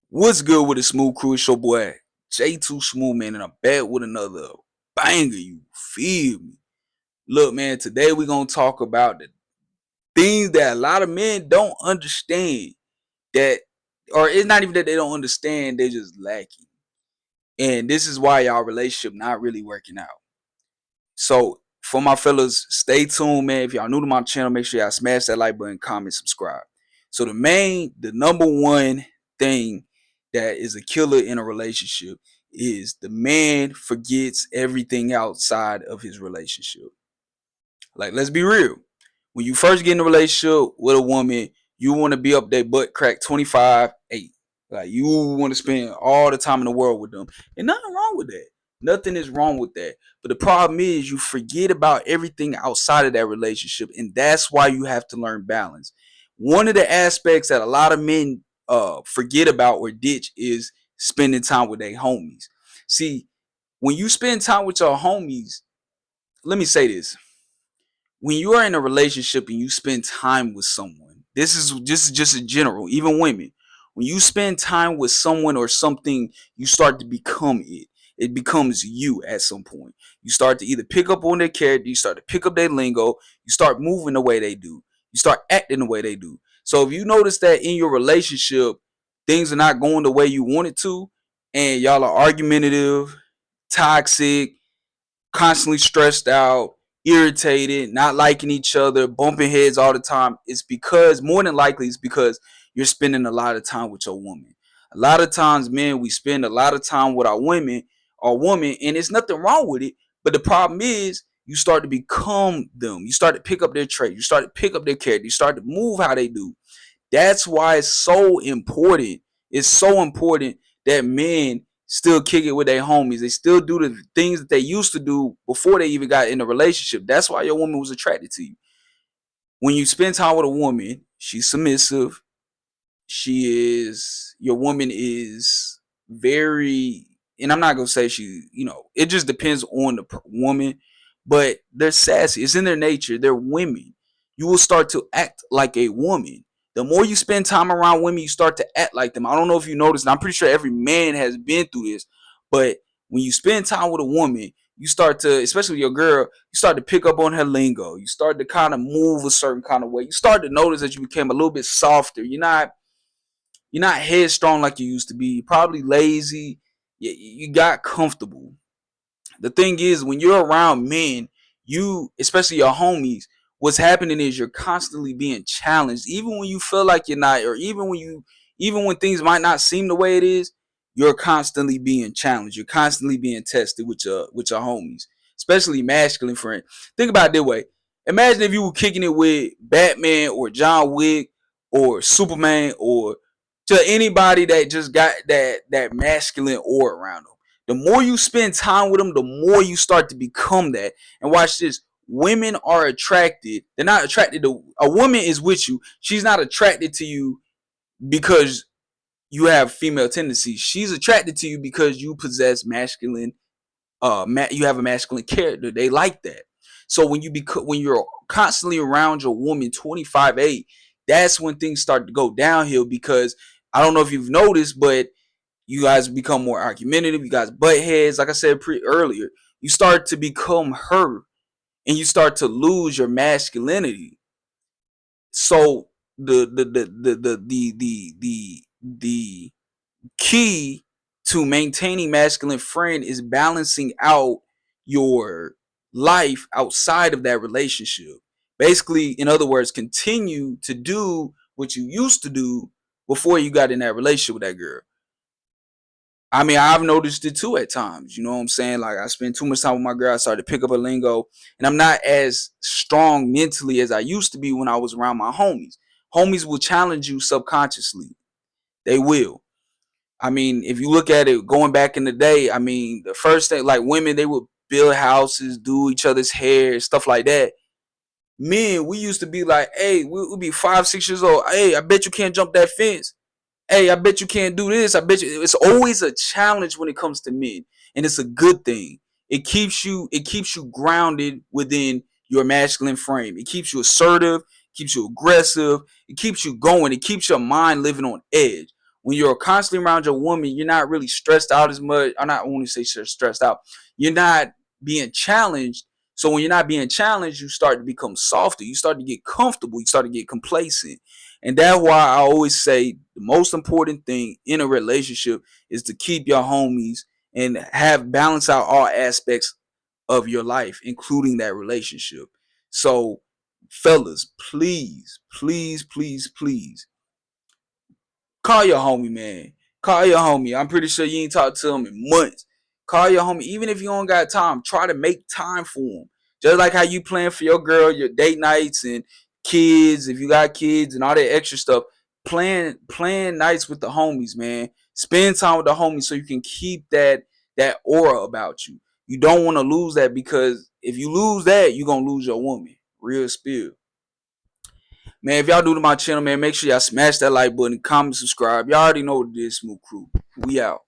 What's good with the smooth crew? It's your boy J2 Smooth, man, and I'm back with another banger. You feel me? Look, man, today we're gonna talk about the things that a lot of men don't understand. That, or it's not even that they don't understand, they're just lacking. And this is why y'all relationship not really working out. So for my fellas, stay tuned, man. If y'all new to my channel, make sure y'all smash that like button, comment, subscribe. So the number one thing that is a killer in a relationship is the man forgets everything outside of his relationship. Like, let's be real. When you first get in a relationship with a woman, you want to be up their butt crack 25/8. Like, you want to spend all the time in the world with them. And nothing wrong with that. Nothing is wrong with that. But the problem is you forget about everything outside of that relationship. And that's why you have to learn balance. One of the aspects that a lot of men forget about or ditch is spending time with their homies. See, when you spend time with your homies, let me say this. When you are in a relationship and you spend time with someone, this is just in general, even women. When you spend time with someone or something, you start to become it. It becomes you at some point. You start to either pick up on their character, you start to pick up their lingo, you start moving the way they do, you start acting the way they do. So if you notice that in your relationship, things are not going the way you want it to, and y'all are argumentative, toxic, constantly stressed out, irritated, not liking each other, bumping heads all the time, it's because, more than likely, it's because you're spending a lot of time with your woman. A lot of times, men, we spend a lot of time with our women, and it's nothing wrong with it. But the problem is, you start to become them. You start to pick up their traits. You start to pick up their character. You start to move how they do. That's why it's so important. It's so important that men still kick it with their homies. They still do the things that they used to do before they even got in a relationship. That's why your woman was attracted to you. When you spend time with a woman, she's submissive. Your woman is very, and I'm not going to say it just depends on the woman, but they're sassy. It's in their nature. They're women. You will start to act like a woman. The more you spend time around women, you start to act like them. I don't know if you noticed, and I'm pretty sure every man has been through this, but when you spend time with a woman, you start to, especially your girl, you start to pick up on her lingo. You start to kind of move a certain kind of way. You start to notice that you became a little bit softer. You're not headstrong like you used to be. You're probably lazy. You got comfortable. The thing is, when you're around men, especially your homies, what's happening is you're constantly being challenged. Even when you feel like you're not, or even when things might not seem the way it is, you're constantly being challenged. You're constantly being tested with your homies, especially masculine friends. Think about it this way. Imagine if you were kicking it with Batman or John Wick or Superman or to anybody that just got that masculine aura around them. The more you spend time with them, the more you start to become that. And watch this. Women are attracted. They're not attracted to a woman is with you. She's not attracted to you because you have female tendencies. She's attracted to you because you possess masculine. You have a masculine character. They like that. So when you're constantly around your woman 25/8, that's when things start to go downhill because I don't know if you've noticed, but you guys become more argumentative. You guys butt heads. Like I said earlier, you start to become her, and you start to lose your masculinity. So the key to maintaining masculine friend is balancing out your life outside of that relationship. Basically, in other words, continue to do what you used to do before you got in that relationship with that girl. I mean, I've noticed it too at times. You know what I'm saying? Like, I spend too much time with my girl. I started to pick up a lingo, and I'm not as strong mentally as I used to be when I was around my homies. Homies will challenge you subconsciously. They will. I mean, if you look at it going back in the day, I mean, the first thing, like women, they would build houses, do each other's hair, stuff like that. Men, we used to be like, hey, we'd be 5, 6 years old. Hey, I bet you can't jump that fence. Hey, I bet you can't do this. I bet you. It's always a challenge when it comes to men, and it's a good thing. It keeps you grounded within your masculine frame. It keeps you assertive, keeps you aggressive, it keeps you going, it keeps your mind living on edge. when you're constantly around your woman, you're not really stressed out as much. I'm not only say stressed out. You're not being challenged. So when you're not being challenged, you start to become softer. You start to get comfortable. You start to get complacent. And that's why I always say the most important thing in a relationship is to keep your homies and have balance out all aspects of your life, including that relationship. So, fellas, please, please, please, please call your homie, man. Call your homie. I'm pretty sure you ain't talked to him in months. Call your homie. Even if you don't got time, try to make time for him. Just like how you plan for your girl, your date nights and kids, if you got kids and all that extra stuff. Plan nights with the homies, man. Spend time with the homies so you can keep that aura about you. You don't want to lose that, because if you lose that, you're gonna lose your woman. Real spill. Man, if y'all new to my channel, man, make sure y'all smash that like button, comment, subscribe. Y'all already know what it is, Smooth Crew. We out.